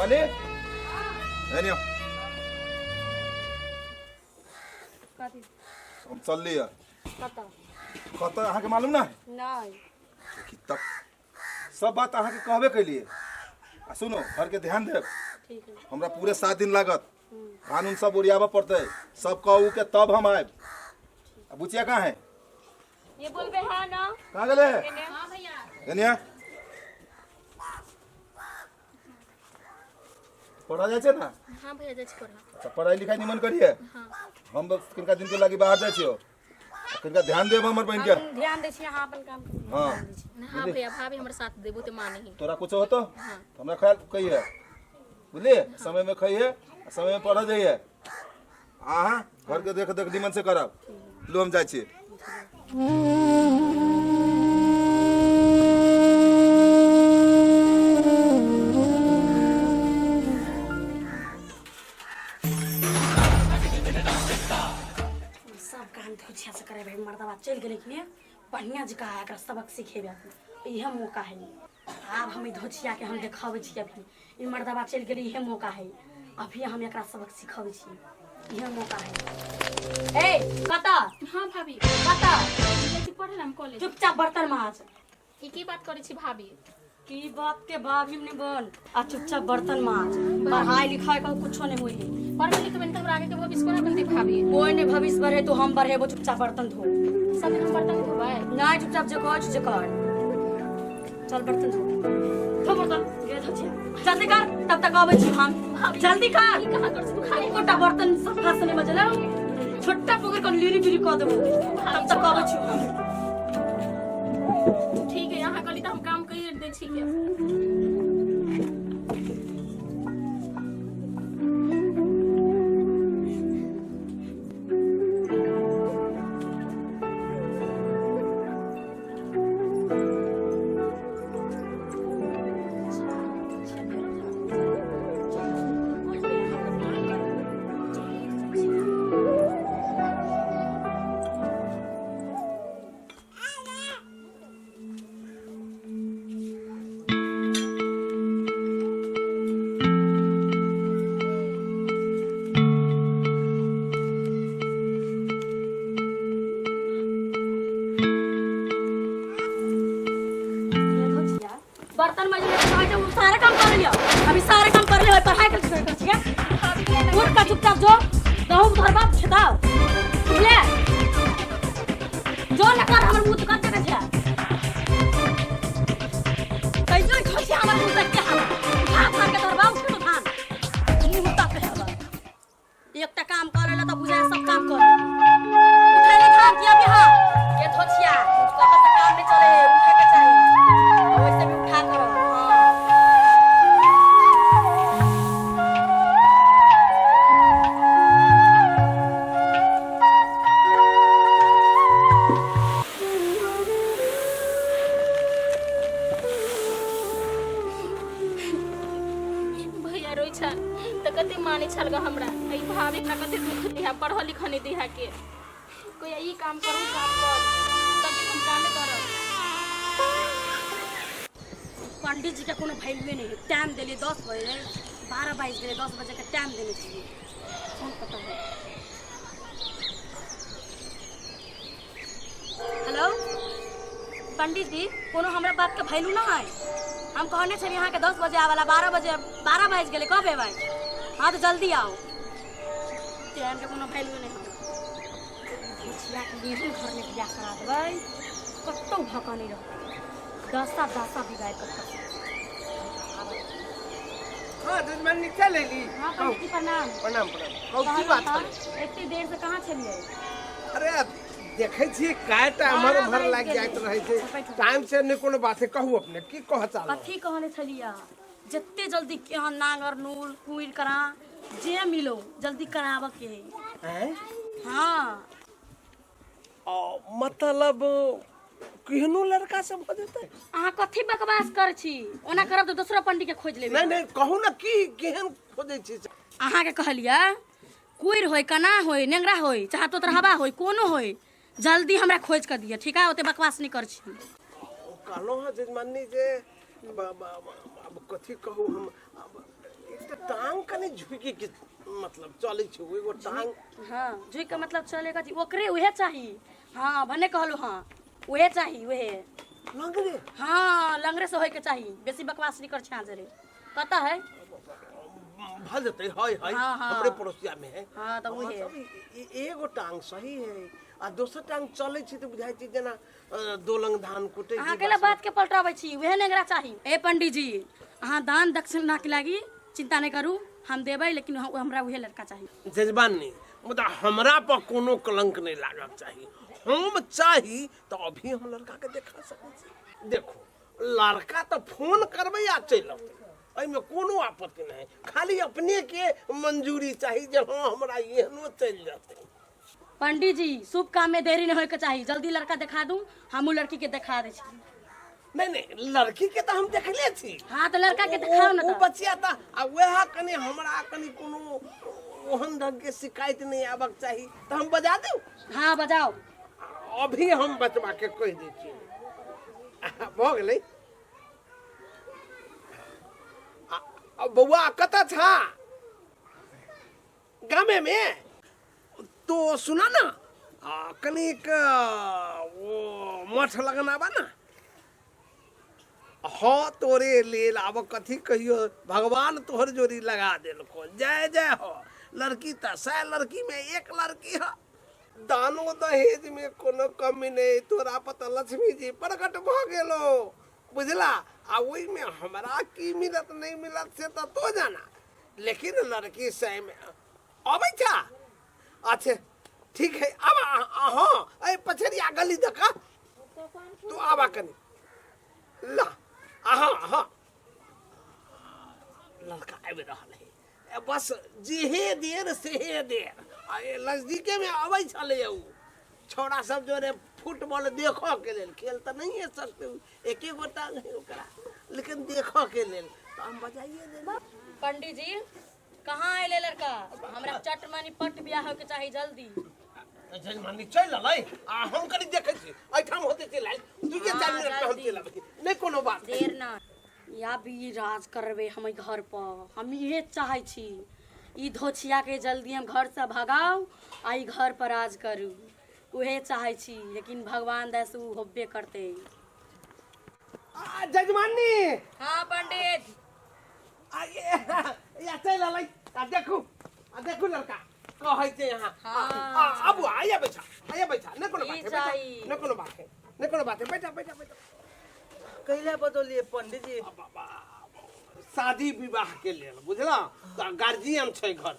वाले नहीं हम चल लिया कत अहाँ के मालूम ना नहीं तब सब बात अहाँ के कहबे कैलिए आ सुनो घर के ध्यान देब ठीक है हमरा पूरे 7 दिन लागत कानून सब ओरियाबे पड़ते सब कहू के तब हम आए बुचिया कहाँ है ये बोलबे हाँ ना कहाँ गले हाँ भैया कनिया पढ़ा जाए छे ना हाँ भैया जाए पढ़ा अच्छा पढ़ाई लिखाई निमन करिए हाँ हम किनका दिन के लगी बाहर जाए छियो किनका ध्यान देब हमर बहन के ध्यान दे छी हाँ अपन काम हाँ हाँ भैया भाभी हमर साथ देबो ते माने ही तोरा कुछ होतो हाँ तो हमरा ख्याल कहिए बुझलिए समय में खाइए समय में पढ़ा जाइए हाँ घर के देख देख निमन से करब लो हम जाए छी अच्छा से करे भाई मर्दवा चल गेले कि बढ़िया जगह है एकरा सबक सिखेबे इहे मौका है अब हम धोछिया के हम देखावे छी अभी ई मर्दवा चल गेले इहे मौका है अभी हम एकरा सबक सिखावे छी इहे मौका है ए कता हां भाभी कता लेके पढ़े हम कॉलेज चुपचाप बर्तन माज की बात करै छी भाभी की बात के भाभी ने बन आ चुपचाप बर्तन माज पढ़ाई लिखाई का कुछो नहीं होई पढ़ लिख के हमरा आगे के भविष्य कोना बनते भाभी कोई ने भविष्य बढ़े तो हम बढ़े वो चुपचाप बर्तन धो सब हम बर्तन धोबै नहीं चुपचाप जो कर चल बर्तन धो बर्तन ये धोछिया जल्दी कर तब तक आवे छी हम जल्दी कर कहां कर से खाली कोटा बर्तन सफा से नहीं मजला छोटा पकड़ कर लीरी लीरी कर देबो तब तक आवे छी हम ठीक है यहां गली त हम काम करिए दे छी के बर्तन मजले तो सारा काम कर लियो अभी सारा काम कर ले पढ़ाई कर ठीक है उठ का चुपचाप जो दहु घर बाप छताओ ले जो न कर हमर मुंह तो काट के छा कैसे खोसी हमर मुंह तक के हम हाथ मार के धरबा उठ तो धान मुंह तक के हवा एकटा काम करेला तो बुझा सब काम कर उठे ना धान किया भी हां के धोछिया तो काम में चले उठे के चाहिए वैसे भी उठा करो भैया रोई छ त कते माने छलगा हमरा ई भाभी का कते दुख दिया पढ़ लिख नहीं दिया के कोई ई काम करू काम कर तब हम काम करब पंडित जी का कोनो वैल्यू नहीं टाइम देले 10 बजे 12 22 गेले 10 बजे का टाइम देने चाहिए कौन पता है हेलो पंडित जी कोनो हमरा बात का वैल्यू ना है हम कहने छे यहाँ के 10 बजे आवाला 12 बज गेले कब एबै हाँ तो जल्दी आओ टाइम के कोनो वैल्यू नहीं है बुचिया के लिए घर में बियाह करा देबै कतौ भका नहीं रह दसा बिगाड़ कर हाँ दुश्मन चल लेली हाँ पंडित जी प्रणाम प्रणाम प्रणाम की बात है इतनी देर से कहाँ छलिए अरे देखे छी काय टाइम भर लाग जाइत रहे छै टाइम से नहीं कोनो बात है कहू अपने की कह चाल कथी कहने छलिया जत्ते जल्दी के नांगर नूल कुइर करा जे मिलो जल्दी कराव के हैं हाँ मतलब केहनो लड़का सब हो जेतै अहाँ कथी बकवास कर छी ओना करब तो दूसरा पंडित के खोज लेबे नहीं कहू ना की केहन खोजै छी अहाँ के कहलिया कुइर होय कना होय नेंगरा होय चाहे तो तरहबा होय कोनो होय जल्दी हमरा खोज कर दिया ठीक है ओते बकवास नहीं कर छी कहलो है जजमानी जे अब कथी कहू हम टांग कने झुकी के मतलब चले छै एगो टांग। हाँ झुक के मतलब चलेगा जी ओकरे उहे चाहिए। हाँ भने कहलू हाँ उहे चाहिए उहे। लंगरे हाँ लंगरे से होय के चाहिए, बेसी बकवास नहीं कर छा जरे। कता है भल जते हाय हाय हाँ, हाँ। हमरे पड़ोसिया में है। हाँ तो उहे एगो टांग सही है आ दोसर टांग चले छै त बुझाइ छै जेना दो लंग धान कुटे अहाँ केला बात के पलटाबै छी उहे नेगरा चाहिए। ए पंडित जी अहाँ दान दक्षिणा के लागी चिंता नहीं करू, हम देबै, लेकिन हमरा उहे लड़का चाहिए। जजमान नहीं मुदा हमरा पर कोनो कलंक नहीं लागक चाहिए। हम चाही तो अभी हम लड़का के देखा सकै छी। देखो लड़का तो फोन करबै आ चलि अबै, एहिमे कोनो आपत्ति नहीं, खाली अपने के मंजूरी चाहिए जे हाँ हमरा एहनो चलि जाते। पंडित जी शुभ काम में देरी नहीं होय के चाहिए, जल्दी लड़का दिखा दूं, हमू लड़की के दिखा दे छी। नहीं नहीं लड़की के तो हम देखले छी। हाँ तो लड़का के दिखाओ ना। वो बचिया था आ वह कने हमरा कने कोनो ओहन ढंग के शिकायत नहीं आबक चाहिए तो हम बजा दू। हाँ बजाओ। अभी हम बचवा के कह दै छी भ गेलै। बउआ कता था गामे में तो सुना ना कनिक वो मठ लगना बा ना। हाँ तोरे लेल आब कथी कहियो, भगवान तोहर जोड़ी लगा देलको, जय जय हो। लड़की त 100 लड़की में एक लड़की है। दानो दहेज में कोनो कमी नहीं, तोरा पता लक्ष्मी जी प्रकट भ गेलो बुझला। आ ओई में हमरा की मिलत नहीं मिलत से तो जाना, लेकिन लड़की सही में अबै था। अच्छा ठीक है अब हाँ ए पछरिया गली देखा तू आवा कनी ला। हाँ हाँ लड़का आबि रहल है, बस जेहे देर सेहे देर। नजदीके में अबै छले उ छोड़ा सब जोरे फुटबॉल देखो के लेल, खेल तो नहीं है सकते एके गोटा नहीं ओकरा, लेकिन देखो के लेल तो हम बजाइए दे। पंडित जी कहाँ आइले लड़का, हमरा चट मानी पट बियाह हो के चाहिए जल्दी। जजमानी चल लै आ हम कनी देखै छी एठाम होते चल आइ तू के 4 मिनट में हम चल आबै नहीं कोनो बात देर ना या भी राज करबे हम घर पर, हम ये चाहे छी ई धोछिया के जल्दी हम घर से भगाओ आई घर पर राज करू, उहे चाहे छी, लेकिन भगवान दस उ होबे करते। जजमानी हाँ पंडित आ या चल लै आ देखू लड़का कहै छै यहाँ। हाँ। अब आया बैठा न कोनो बात है न कोनो बात है न कोनो बात है बैठा कैला बदलिए पंडित जी। शादी विवाह के लेल बुझला त गार्जियन छै घर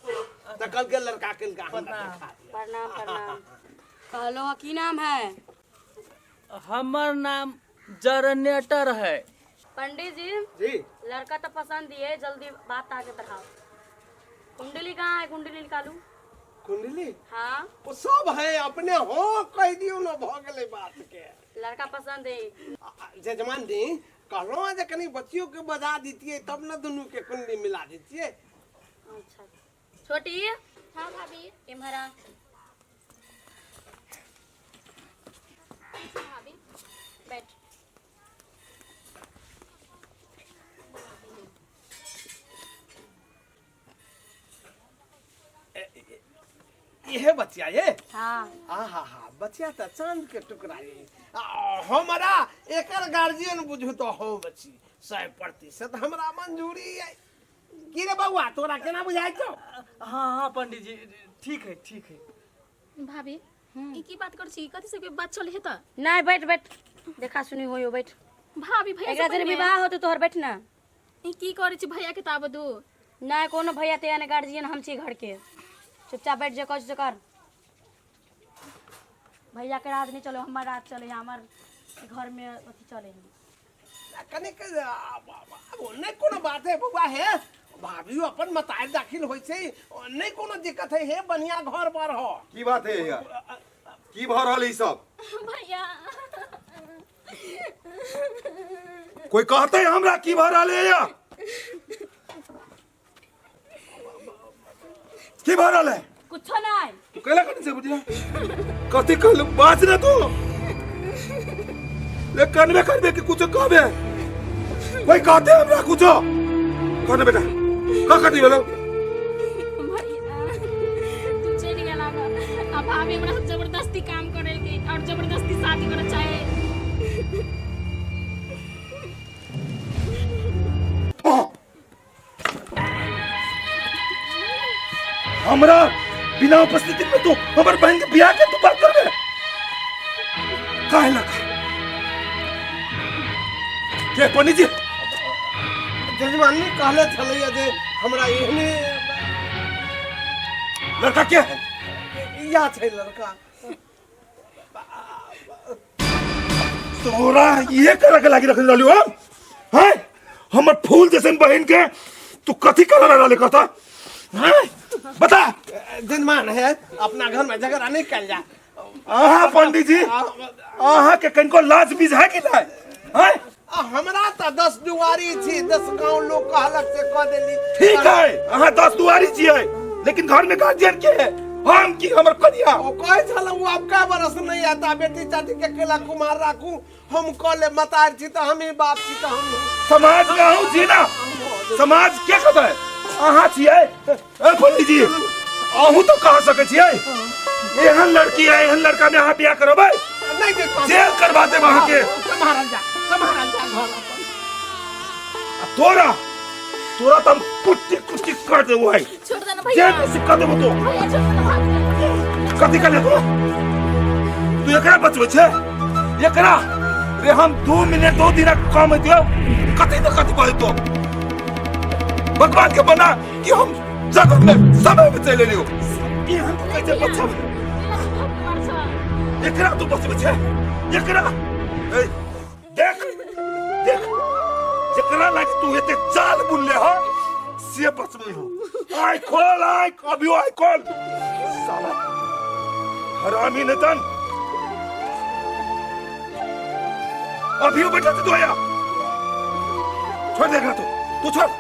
त कल के लड़का के हमरा देखा दिया। प्रणाम प्रणाम। कहलो की नाम है? हमार नाम जनरेटर है। पंडित जी लड़का तो पसंद दिए, जल्दी बात आगे बढ़ाओ। कुंडली कहाँ है, कुंडली निकालू। कुंडली हाँ वो सब है अपने हो कह दियो न भ गेलै बात के। लड़का पसंद है। जजमान जी कहलो जे कनी बच्चियों के बजा दीतिए तब न दोनों के कुंडली मिला दीतिए। अच्छा छोटी हाँ भाभी। इमहरा भाभी बैठ। ये बच्चिया ये हाँ हाँ बच्चिया तो चांद के टुकड़ा ये हमारा एकर गार्जियन बुझू तो हो बच्ची 100% हमरा मंजूरी है। की रे बउआ तोरा केना बुझाइ छौ? हाँ पंडित जी ठीक है। भाभी ई की बात कर छी, कथि से के बात चले है त? नहीं बैठ बैठ, देखा सुनी होयो बैठ। भाभी भैया एकरा जरे विवाह होते तोहर बैठ ना। ई की करे छी भैया के ताब दू। नहीं कोनो भैया ते यानी गार्जियन हम छी घर के, चुपचाप बैठ जा कुछ कर। भैया के राज नहीं चलो, हमार राज चले, हमार घर में अथी चले। कने के नहीं कोनो बात है बउआ है, भाभी अपन मतार दाखिल होई छै नहीं कोनो दिक्कत है बढ़िया घर पर हो। की बात है यार, की भ रहल ई सब? भैया कोई कहते है हमरा की भ रहल है या की भ रहल है? कुछो नहीं। तू कहला कथी से बुझला? कथी कहलू बात ना तू ले कनवे करबे कि कुछ कहबे? कोई कहते हमरा कुछ कहने बेटा का कथी भेलो भैया तू चल गेला अब भाभी हमरा से जबरदस्ती काम करे की और जबरदस्ती शादी करे चाहे हमरा बिना उपस्थिति में तू हमर बहन के बियाह के तू बात करबे काहे लगा के पंडित जी जजमान ने कहले छलैया जे हमरा एहने लड़का के है या छै लड़का तोरा ये करे के लागी रखल रहलियो हैं हमर फूल जैसन बहन के तू कथी कर रहले कहता हैं बता जजमान है अपना घर में झगड़ा नहीं कर जा आहा पंडित जी आहा के कनको लाज बीज है कि नहीं हैं हमरा त 10 दुआरी छी 10 गांव लोग कहलक से कह देली ठीक है आहा 10 दुआरी छियै लेकिन घर में गार्जियन के है हम की हमर कनिया ओ कहे छलौ अब का बरस नहीं आता बेटी चाची के केला कुमार राखू हम कले मतार छी त हम ही बाप छी त हम समाज में आहू छी ना समाज के कहता है आहा छियै ए पंडित जी आहू तो कह सके छियै एहन लड़की है एहन लड़का में आहा बियाह करबै नहीं देख जेल करवा दे वहां के संभाल जा घर अपन तोरा तोरा तम कुट्टी कुट्टी कर दे भाई छोड़ देना भैया जेल में सिक्का देबो तो भैया छोड़ देना भाभी कथी कर ले तू एकरा बचबै छै एकरा रे हम 2 मिनट 2 दिन काम दियो कथी न कथी कहै तो भगवान के बना कि हम जगत में समय में चले लियो ई हम कैसे बच्चा एकरा तू बचबै छै एकरा ए देख देख जकरा लागी तू एते चाल बुनले हो से बचबै हो आइ खोल आइ अभी आइ खोल साला हरामी नेतन अभी बैठा तू आया छोड़ देगा तू छोड़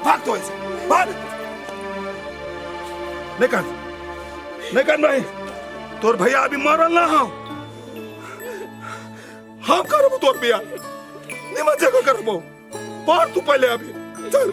भाग तो ऐसे भाग नहीं भाई तोर भैया अभी मरल ना हो हम करबो तोर बियाह निमन जगह करबो पढ़ तू पहले अभी चल